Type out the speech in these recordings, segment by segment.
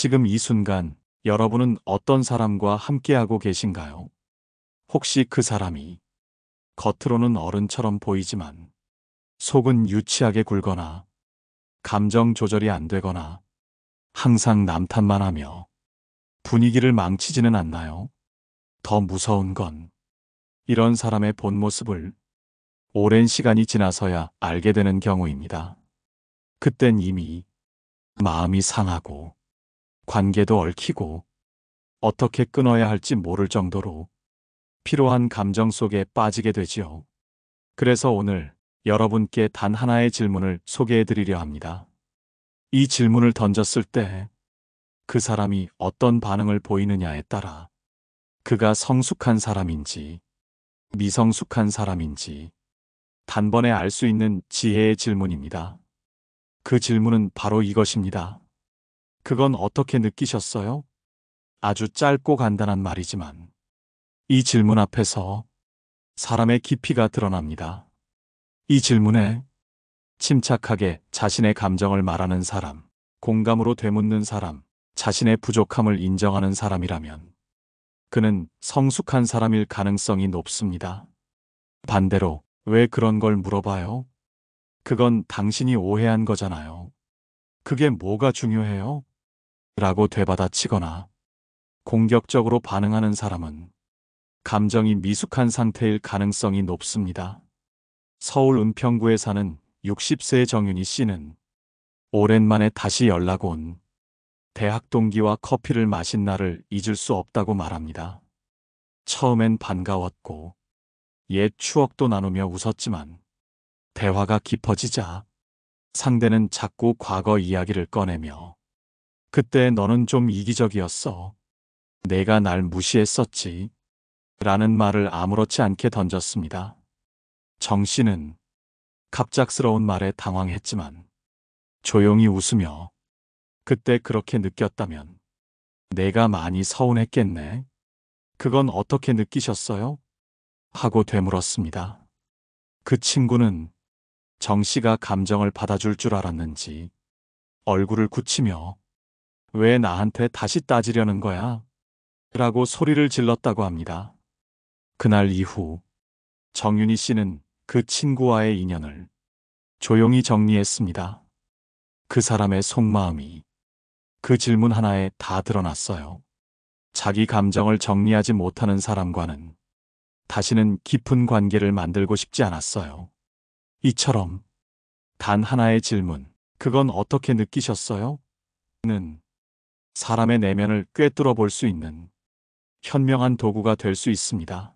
지금 이 순간 여러분은 어떤 사람과 함께하고 계신가요? 혹시 그 사람이 겉으로는 어른처럼 보이지만 속은 유치하게 굴거나 감정 조절이 안 되거나 항상 남 탓만 하며 분위기를 망치지는 않나요? 더 무서운 건 이런 사람의 본 모습을 오랜 시간이 지나서야 알게 되는 경우입니다. 그땐 이미 마음이 상하고 관계도 얽히고 어떻게 끊어야 할지 모를 정도로 피로한 감정 속에 빠지게 되지요. 그래서 오늘 여러분께 단 하나의 질문을 소개해 드리려 합니다. 이 질문을 던졌을 때 그 사람이 어떤 반응을 보이느냐에 따라 그가 성숙한 사람인지 미성숙한 사람인지 단번에 알 수 있는 지혜의 질문입니다. 그 질문은 바로 이것입니다. 그건 어떻게 느끼셨어요? 아주 짧고 간단한 말이지만 이 질문 앞에서 사람의 깊이가 드러납니다. 이 질문에 침착하게 자신의 감정을 말하는 사람, 공감으로 되묻는 사람, 자신의 부족함을 인정하는 사람이라면 그는 성숙한 사람일 가능성이 높습니다. 반대로 왜 그런 걸 물어봐요? 그건 당신이 오해한 거잖아요. 그게 뭐가 중요해요? 라고 되받아치거나 공격적으로 반응하는 사람은 감정이 미숙한 상태일 가능성이 높습니다. 서울 은평구에 사는 60세 정윤희 씨는 오랜만에 다시 연락 온 대학 동기와 커피를 마신 날을 잊을 수 없다고 말합니다. 처음엔 반가웠고 옛 추억도 나누며 웃었지만 대화가 깊어지자 상대는 자꾸 과거 이야기를 꺼내며 그때 너는 좀 이기적이었어. 내가 날 무시했었지. 라는 말을 아무렇지 않게 던졌습니다. 정 씨는 갑작스러운 말에 당황했지만 조용히 웃으며 그때 그렇게 느꼈다면 내가 많이 서운했겠네. 그건 어떻게 느끼셨어요? 하고 되물었습니다. 그 친구는 정 씨가 감정을 받아줄 줄 알았는지 얼굴을 굳히며 왜 나한테 다시 따지려는 거야? 라고 소리를 질렀다고 합니다. 그날 이후 정윤희 씨는 그 친구와의 인연을 조용히 정리했습니다. 그 사람의 속마음이 그 질문 하나에 다 드러났어요. 자기 감정을 정리하지 못하는 사람과는 다시는 깊은 관계를 만들고 싶지 않았어요. 이처럼 단 하나의 질문, 그건 어떻게 느끼셨어요? 는 사람의 내면을 꿰뚫어 볼 수 있는 현명한 도구가 될 수 있습니다.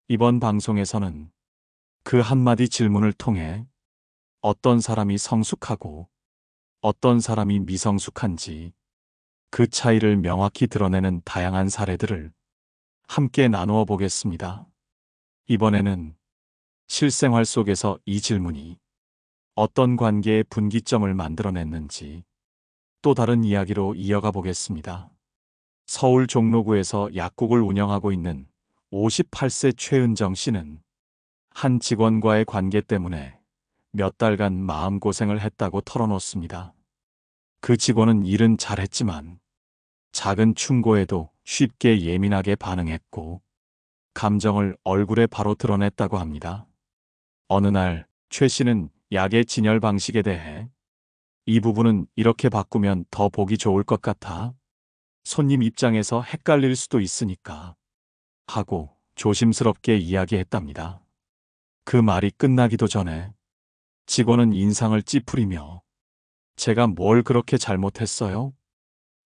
이번 방송에서는 그 한마디 질문을 통해 어떤 사람이 성숙하고 어떤 사람이 미성숙한지 그 차이를 명확히 드러내는 다양한 사례들을 함께 나누어 보겠습니다. 이번에는 실생활 속에서 이 질문이 어떤 관계의 분기점을 만들어냈는지 또 다른 이야기로 이어가 보겠습니다. 서울 종로구에서 약국을 운영하고 있는 58세 최은정 씨는 한 직원과의 관계 때문에 몇 달간 마음고생을 했다고 털어놓습니다. 그 직원은 일은 잘했지만 작은 충고에도 쉽게 예민하게 반응했고 감정을 얼굴에 바로 드러냈다고 합니다. 어느 날 최 씨는 약의 진열 방식에 대해 이 부분은 이렇게 바꾸면 더 보기 좋을 것 같아. 손님 입장에서 헷갈릴 수도 있으니까 하고 조심스럽게 이야기했답니다. 그 말이 끝나기도 전에 직원은 인상을 찌푸리며 제가 뭘 그렇게 잘못했어요?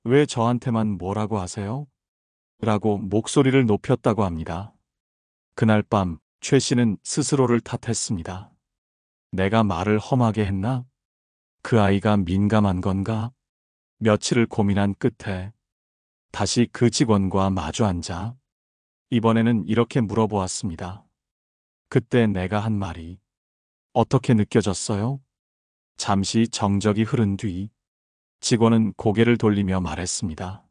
왜 저한테만 뭐라고 하세요? 라고 목소리를 높였다고 합니다. 그날 밤 최 씨는 스스로를 탓했습니다. 내가 말을 험하게 했나? 그 아이가 민감한 건가? 며칠을 고민한 끝에 다시 그 직원과 마주 앉아 이번에는 이렇게 물어보았습니다. 그때 내가 한 말이 어떻게 느껴졌어요? 잠시 정적이 흐른 뒤 직원은 고개를 돌리며 말했습니다.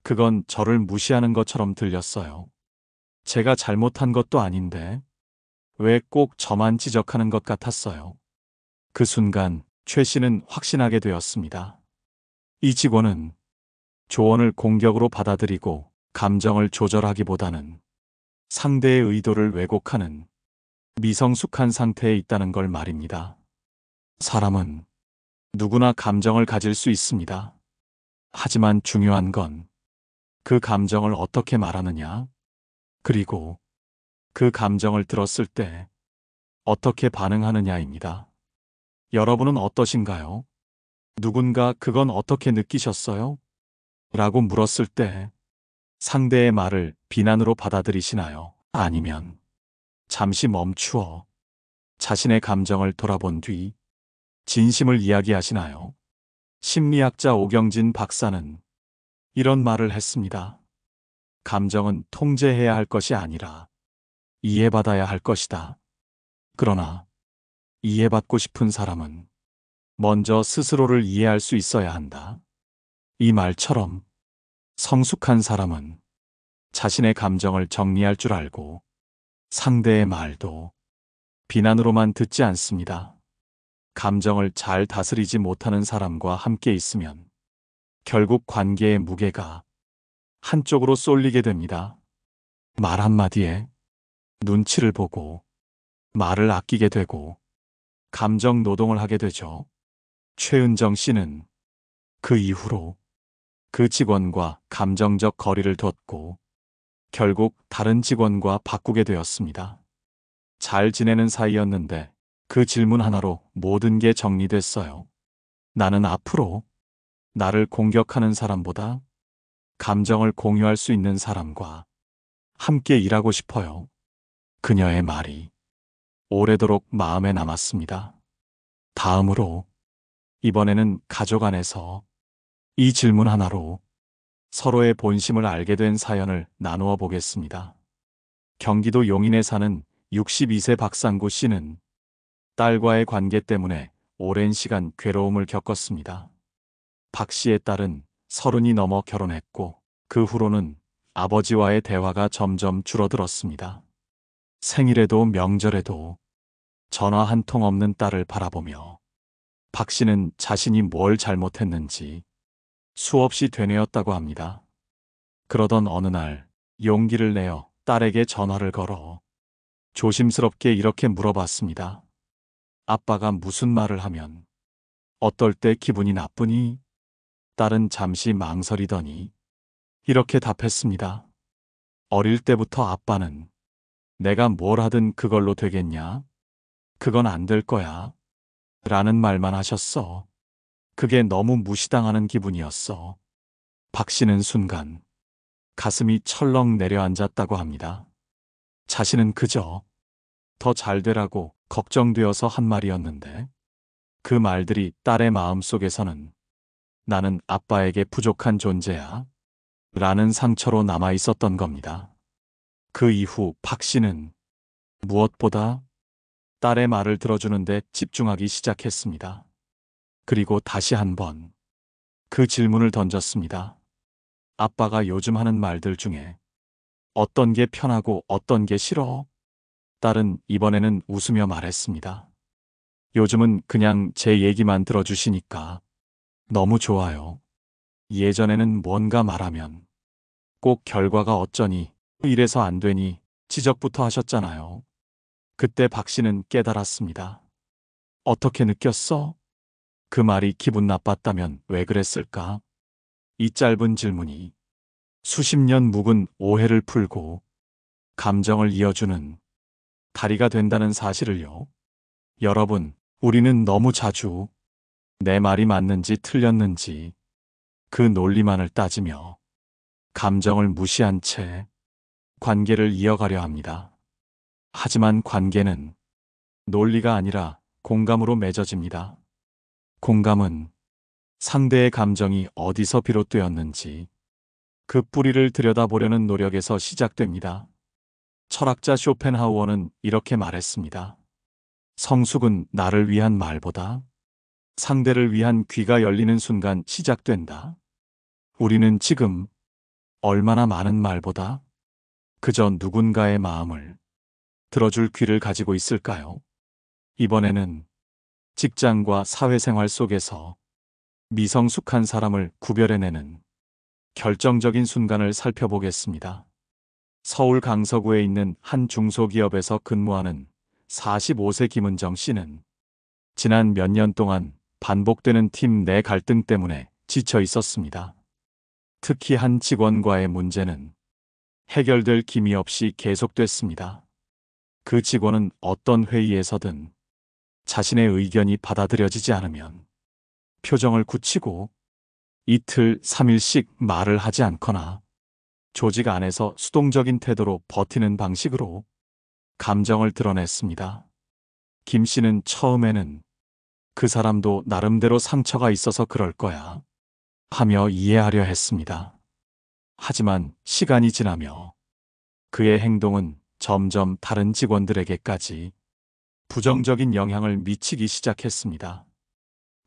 그건 저를 무시하는 것처럼 들렸어요. 제가 잘못한 것도 아닌데 왜 꼭 저만 지적하는 것 같았어요. 그 순간 최 씨는 확신하게 되었습니다. 이 직원은 조언을 공격으로 받아들이고 감정을 조절하기보다는 상대의 의도를 왜곡하는 미성숙한 상태에 있다는 걸 말입니다. 사람은 누구나 감정을 가질 수 있습니다. 하지만 중요한 건 그 감정을 어떻게 말하느냐, 그리고 그 감정을 들었을 때 어떻게 반응하느냐입니다. 여러분은 어떠신가요? 누군가 그건 어떻게 느끼셨어요? 라고 물었을 때 상대의 말을 비난으로 받아들이시나요? 아니면 잠시 멈추어 자신의 감정을 돌아본 뒤 진심을 이야기하시나요? 심리학자 오경진 박사는 이런 말을 했습니다. 감정은 통제해야 할 것이 아니라 이해받아야 할 것이다. 그러나 이해받고 싶은 사람은 먼저 스스로를 이해할 수 있어야 한다. 이 말처럼 성숙한 사람은 자신의 감정을 정리할 줄 알고 상대의 말도 비난으로만 듣지 않습니다. 감정을 잘 다스리지 못하는 사람과 함께 있으면 결국 관계의 무게가 한쪽으로 쏠리게 됩니다. 말 한마디에 눈치를 보고 말을 아끼게 되고 감정 노동을 하게 되죠. 최은정 씨는 그 이후로 그 직원과 감정적 거리를 뒀고 결국 다른 직원과 바꾸게 되었습니다. 잘 지내는 사이였는데 그 질문 하나로 모든 게 정리됐어요. 나는 앞으로 나를 공격하는 사람보다 감정을 공유할 수 있는 사람과 함께 일하고 싶어요. 그녀의 말이 오래도록 마음에 남았습니다. 다음으로 이번에는 가족 안에서 이 질문 하나로 서로의 본심을 알게 된 사연을 나누어 보겠습니다. 경기도 용인에 사는 62세 박상구 씨는 딸과의 관계 때문에 오랜 시간 괴로움을 겪었습니다. 박 씨의 딸은 30이 넘어 결혼했고 그 후로는 아버지와의 대화가 점점 줄어들었습니다. 생일에도 명절에도 전화 한 통 없는 딸을 바라보며 박 씨는 자신이 뭘 잘못했는지 수없이 되뇌었다고 합니다. 그러던 어느 날 용기를 내어 딸에게 전화를 걸어 조심스럽게 이렇게 물어봤습니다. 아빠가 무슨 말을 하면 어떨 때 기분이 나쁘니? 딸은 잠시 망설이더니 이렇게 답했습니다. 어릴 때부터 아빠는 내가 뭘 하든 그걸로 되겠냐? 그건 안 될 거야. 라는 말만 하셨어. 그게 너무 무시당하는 기분이었어. 박 씨는 순간 가슴이 철렁 내려앉았다고 합니다. 자신은 그저 더 잘 되라고 걱정되어서 한 말이었는데 그 말들이 딸의 마음속에서는 나는 아빠에게 부족한 존재야 라는 상처로 남아 있었던 겁니다. 그 이후 박 씨는 무엇보다 딸의 말을 들어주는데 집중하기 시작했습니다. 그리고 다시 한번 그 질문을 던졌습니다. 아빠가 요즘 하는 말들 중에 어떤 게 편하고 어떤 게 싫어? 딸은 이번에는 웃으며 말했습니다. 요즘은 그냥 제 얘기만 들어주시니까 너무 좋아요. 예전에는 뭔가 말하면 꼭 결과가 어쩌니, 이래서 안 되니 지적부터 하셨잖아요. 그때 박 씨는 깨달았습니다. 어떻게 느꼈어? 그 말이 기분 나빴다면 왜 그랬을까? 이 짧은 질문이 수십 년 묵은 오해를 풀고 감정을 이어주는 다리가 된다는 사실을요. 여러분, 우리는 너무 자주 내 말이 맞는지 틀렸는지 그 논리만을 따지며 감정을 무시한 채 관계를 이어가려 합니다. 하지만 관계는 논리가 아니라 공감으로 맺어집니다. 공감은 상대의 감정이 어디서 비롯되었는지 그 뿌리를 들여다보려는 노력에서 시작됩니다. 철학자 쇼펜하우어는 이렇게 말했습니다. 성숙은 나를 위한 말보다 상대를 위한 귀가 열리는 순간 시작된다. 우리는 지금 얼마나 많은 말보다 그저 누군가의 마음을 들어줄 귀를 가지고 있을까요? 이번에는 직장과 사회생활 속에서 미성숙한 사람을 구별해내는 결정적인 순간을 살펴보겠습니다. 서울 강서구에 있는 한 중소기업에서 근무하는 45세 김은정 씨는 지난 몇 년 동안 반복되는 팀 내 갈등 때문에 지쳐 있었습니다. 특히 한 직원과의 문제는 해결될 기미 없이 계속됐습니다. 그 직원은 어떤 회의에서든 자신의 의견이 받아들여지지 않으면 표정을 굳히고 이틀, 3일씩 말을 하지 않거나 조직 안에서 수동적인 태도로 버티는 방식으로 감정을 드러냈습니다. 김 씨는 처음에는 그 사람도 나름대로 상처가 있어서 그럴 거야 하며 이해하려 했습니다. 하지만 시간이 지나며 그의 행동은 점점 다른 직원들에게까지 부정적인 영향을 미치기 시작했습니다.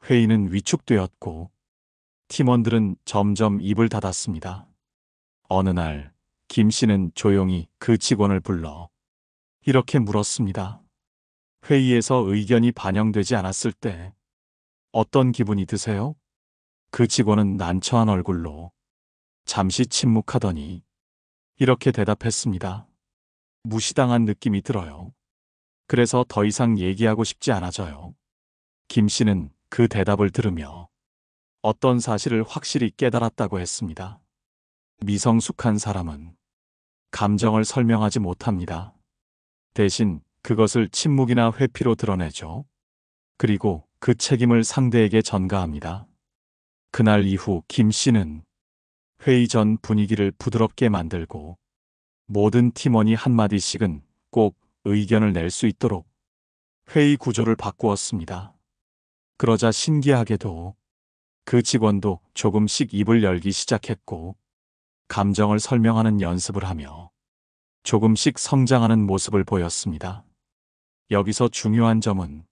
회의는 위축되었고 팀원들은 점점 입을 닫았습니다. 어느 날 김 씨는 조용히 그 직원을 불러 이렇게 물었습니다. 회의에서 의견이 반영되지 않았을 때 어떤 기분이 드세요? 그 직원은 난처한 얼굴로 잠시 침묵하더니 이렇게 대답했습니다. 무시당한 느낌이 들어요. 그래서 더 이상 얘기하고 싶지 않아져요. 김 씨는 그 대답을 들으며 어떤 사실을 확실히 깨달았다고 했습니다. 미성숙한 사람은 감정을 설명하지 못합니다. 대신 그것을 침묵이나 회피로 드러내죠. 그리고 그 책임을 상대에게 전가합니다. 그날 이후 김 씨는 회의 전 분위기를 부드럽게 만들고 모든 팀원이 한마디씩은 꼭 의견을 낼 수 있도록 회의 구조를 바꾸었습니다. 그러자 신기하게도 그 직원도 조금씩 입을 열기 시작했고 감정을 설명하는 연습을 하며 조금씩 성장하는 모습을 보였습니다. 여기서 중요한 점은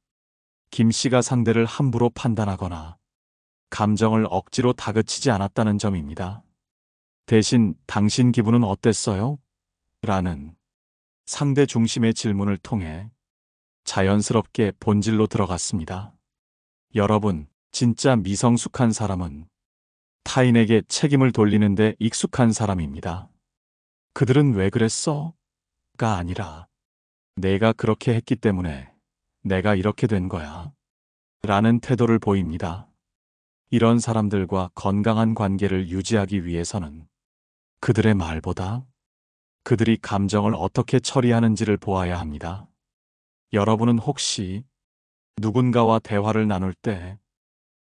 김 씨가 상대를 함부로 판단하거나 감정을 억지로 다그치지 않았다는 점입니다. 대신 당신 기분은 어땠어요? 라는 상대 중심의 질문을 통해 자연스럽게 본질로 들어갔습니다. 여러분, 진짜 미성숙한 사람은 타인에게 책임을 돌리는데 익숙한 사람입니다. 그들은 왜 그랬어? 가 아니라 내가 그렇게 했기 때문에 내가 이렇게 된 거야. 라는 태도를 보입니다. 이런 사람들과 건강한 관계를 유지하기 위해서는 그들의 말보다 그들이 감정을 어떻게 처리하는지를 보아야 합니다. 여러분은 혹시 누군가와 대화를 나눌 때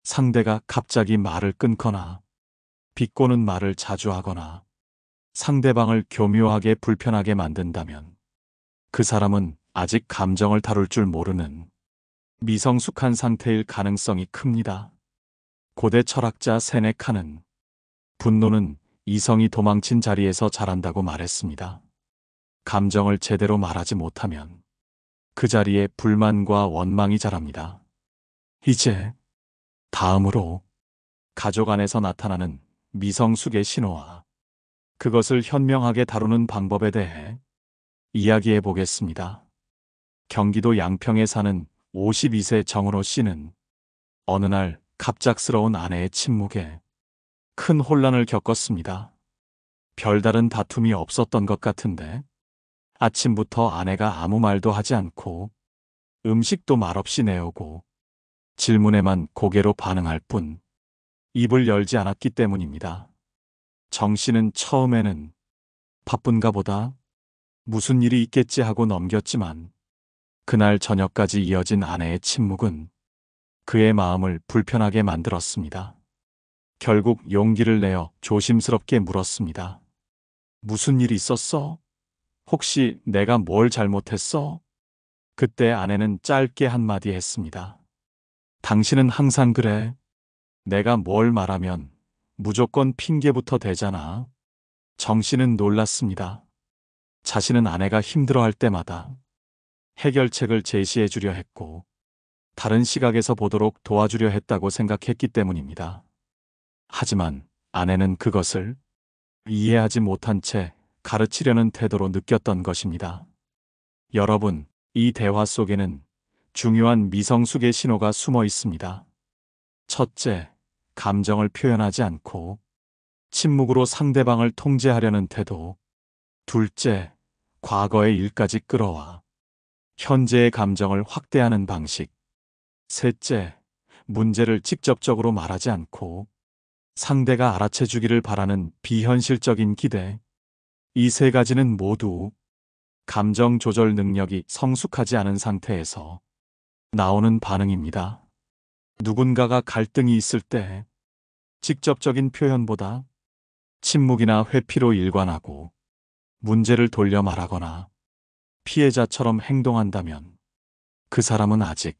상대가 갑자기 말을 끊거나 비꼬는 말을 자주 하거나 상대방을 교묘하게 불편하게 만든다면 그 사람은 아직 감정을 다룰 줄 모르는 미성숙한 상태일 가능성이 큽니다. 고대 철학자 세네카는 분노는 이성이 도망친 자리에서 자란다고 말했습니다. 감정을 제대로 말하지 못하면 그 자리에 불만과 원망이 자랍니다. 이제 다음으로 가족 안에서 나타나는 미성숙의 신호와 그것을 현명하게 다루는 방법에 대해 이야기해 보겠습니다. 경기도 양평에 사는 52세 정은호 씨는 어느 날 갑작스러운 아내의 침묵에 큰 혼란을 겪었습니다. 별다른 다툼이 없었던 것 같은데 아침부터 아내가 아무 말도 하지 않고 음식도 말없이 내오고 질문에만 고개로 반응할 뿐 입을 열지 않았기 때문입니다. 정 씨는 처음에는 바쁜가 보다, 무슨 일이 있겠지 하고 넘겼지만 그날 저녁까지 이어진 아내의 침묵은 그의 마음을 불편하게 만들었습니다. 결국 용기를 내어 조심스럽게 물었습니다. 무슨 일이 있었어? 혹시 내가 뭘 잘못했어? 그때 아내는 짧게 한마디 했습니다. 당신은 항상 그래. 내가 뭘 말하면 무조건 핑계부터 대잖아. 정 씨는 놀랐습니다. 자신은 아내가 힘들어할 때마다 해결책을 제시해 주려 했고 다른 시각에서 보도록 도와주려 했다고 생각했기 때문입니다. 하지만 아내는 그것을 이해하지 못한 채 가르치려는 태도로 느꼈던 것입니다. 여러분, 이 대화 속에는 중요한 미성숙의 신호가 숨어 있습니다. 첫째, 감정을 표현하지 않고 침묵으로 상대방을 통제하려는 태도. 둘째, 과거의 일까지 끌어와 현재의 감정을 확대하는 방식. 셋째, 문제를 직접적으로 말하지 않고 상대가 알아채주기를 바라는 비현실적인 기대. 이 세 가지는 모두 감정 조절 능력이 성숙하지 않은 상태에서 나오는 반응입니다. 누군가가 갈등이 있을 때 직접적인 표현보다 침묵이나 회피로 일관하고 문제를 돌려 말하거나 피해자처럼 행동한다면 그 사람은 아직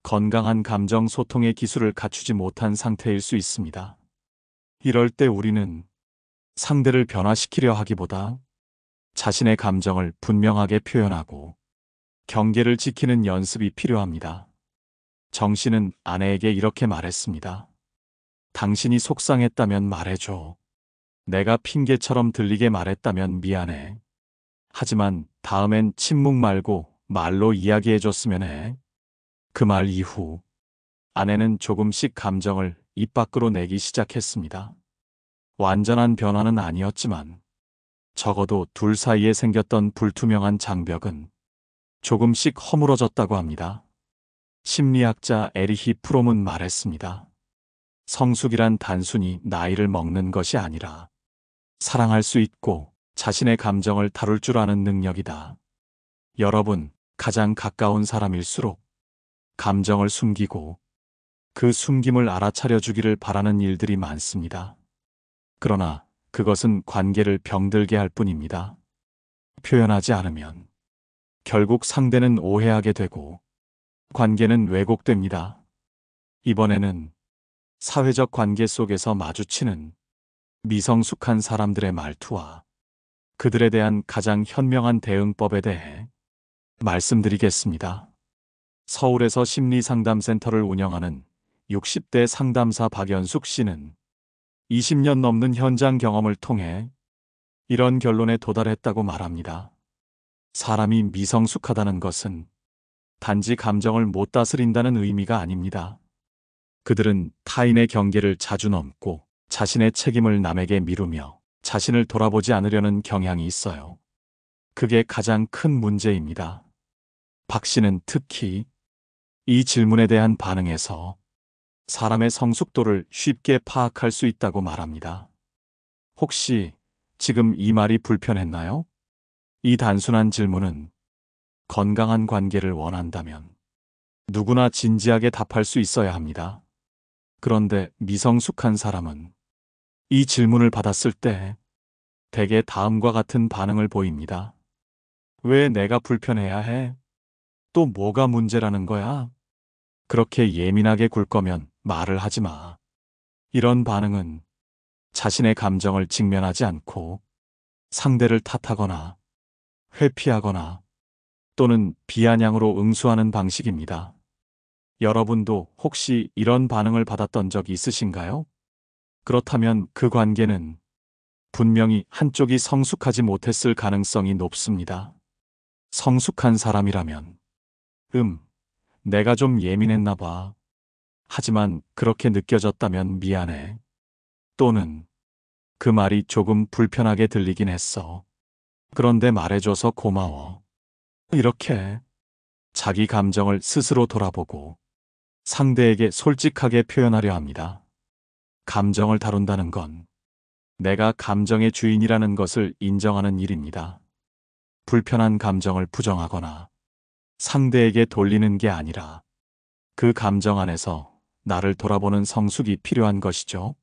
건강한 감정 소통의 기술을 갖추지 못한 상태일 수 있습니다. 이럴 때 우리는 상대를 변화시키려 하기보다 자신의 감정을 분명하게 표현하고 경계를 지키는 연습이 필요합니다. 정 씨는 아내에게 이렇게 말했습니다. 당신이 속상했다면 말해줘. 내가 핑계처럼 들리게 말했다면 미안해. 하지만 다음엔 침묵 말고 말로 이야기해줬으면 해. 그 말 이후 아내는 조금씩 감정을 입 밖으로 내기 시작했습니다. 완전한 변화는 아니었지만 적어도 둘 사이에 생겼던 불투명한 장벽은 조금씩 허물어졌다고 합니다. 심리학자 에리히 프롬은 말했습니다. 성숙이란 단순히 나이를 먹는 것이 아니라 사랑할 수 있고 자신의 감정을 다룰 줄 아는 능력이다. 여러분, 가장 가까운 사람일수록 감정을 숨기고 그 숨김을 알아차려 주기를 바라는 일들이 많습니다. 그러나 그것은 관계를 병들게 할 뿐입니다. 표현하지 않으면 결국 상대는 오해하게 되고 관계는 왜곡됩니다. 이번에는 사회적 관계 속에서 마주치는 미성숙한 사람들의 말투와 그들에 대한 가장 현명한 대응법에 대해 말씀드리겠습니다. 서울에서 심리상담센터를 운영하는 60대 상담사 박연숙 씨는 20년 넘는 현장 경험을 통해 이런 결론에 도달했다고 말합니다. 사람이 미성숙하다는 것은 단지 감정을 못 다스린다는 의미가 아닙니다. 그들은 타인의 경계를 자주 넘고 자신의 책임을 남에게 미루며 자신을 돌아보지 않으려는 경향이 있어요. 그게 가장 큰 문제입니다. 박 씨는 특히 이 질문에 대한 반응에서 사람의 성숙도를 쉽게 파악할 수 있다고 말합니다. 혹시 지금 이 말이 불편했나요? 이 단순한 질문은 건강한 관계를 원한다면 누구나 진지하게 답할 수 있어야 합니다. 그런데 미성숙한 사람은 이 질문을 받았을 때 대개 다음과 같은 반응을 보입니다. 왜 내가 불편해야 해? 또 뭐가 문제라는 거야? 그렇게 예민하게 굴 거면 말을 하지 마. 이런 반응은 자신의 감정을 직면하지 않고 상대를 탓하거나 회피하거나 또는 비아냥으로 응수하는 방식입니다. 여러분도 혹시 이런 반응을 받았던 적 있으신가요? 그렇다면 그 관계는 분명히 한쪽이 성숙하지 못했을 가능성이 높습니다. 성숙한 사람이라면, 내가 좀 예민했나 봐. 하지만 그렇게 느껴졌다면 미안해. 또는 그 말이 조금 불편하게 들리긴 했어. 그런데 말해줘서 고마워. 이렇게 자기 감정을 스스로 돌아보고 상대에게 솔직하게 표현하려 합니다. 감정을 다룬다는 건 내가 감정의 주인이라는 것을 인정하는 일입니다. 불편한 감정을 부정하거나 상대에게 돌리는 게 아니라 그 감정 안에서 나를 돌아보는 성숙이 필요한 것이죠.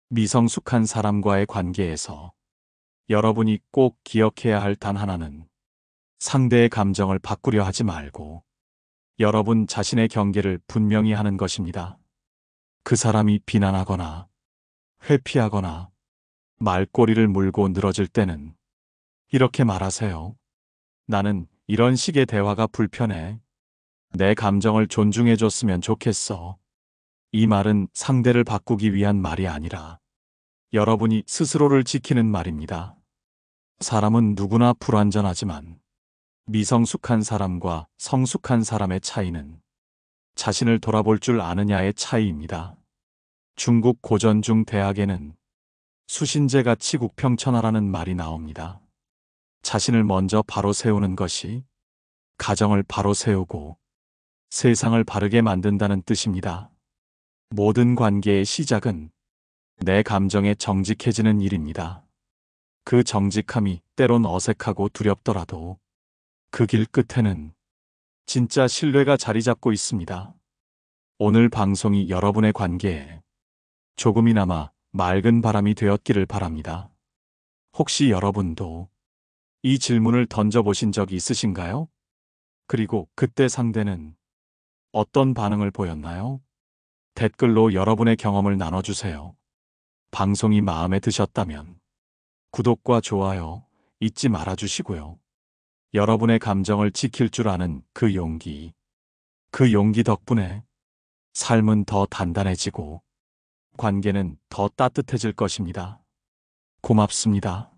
미성숙한 사람과의 관계에서 여러분이 꼭 기억해야 할 단 하나는 상대의 감정을 바꾸려 하지 말고 여러분 자신의 경계를 분명히 하는 것입니다. 그 사람이 비난하거나 회피하거나 말꼬리를 물고 늘어질 때는 이렇게 말하세요. 나는 이런 식의 대화가 불편해. 내 감정을 존중해줬으면 좋겠어. 이 말은 상대를 바꾸기 위한 말이 아니라 여러분이 스스로를 지키는 말입니다. 사람은 누구나 불완전하지만 미성숙한 사람과 성숙한 사람의 차이는 자신을 돌아볼 줄 아느냐의 차이입니다. 중국 고전중 대학에는 수신제같이 국평천하라는 말이 나옵니다. 자신을 먼저 바로 세우는 것이 가정을 바로 세우고 세상을 바르게 만든다는 뜻입니다. 모든 관계의 시작은 내 감정에 정직해지는 일입니다. 그 정직함이 때론 어색하고 두렵더라도 그 길 끝에는 진짜 신뢰가 자리 잡고 있습니다. 오늘 방송이 여러분의 관계에 조금이나마 맑은 바람이 되었기를 바랍니다. 혹시 여러분도 이 질문을 던져보신 적이 있으신가요? 그리고 그때 상대는 어떤 반응을 보였나요? 댓글로 여러분의 경험을 나눠주세요. 방송이 마음에 드셨다면 구독과 좋아요 잊지 말아주시고요. 여러분의 감정을 지킬 줄 아는 그 용기 덕분에 삶은 더 단단해지고 관계는 더 따뜻해질 것입니다. 고맙습니다.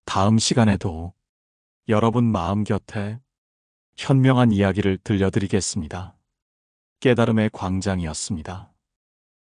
다음 시간에도 여러분 마음 곁에 현명한 이야기를 들려드리겠습니다. 깨달음의 광장이었습니다.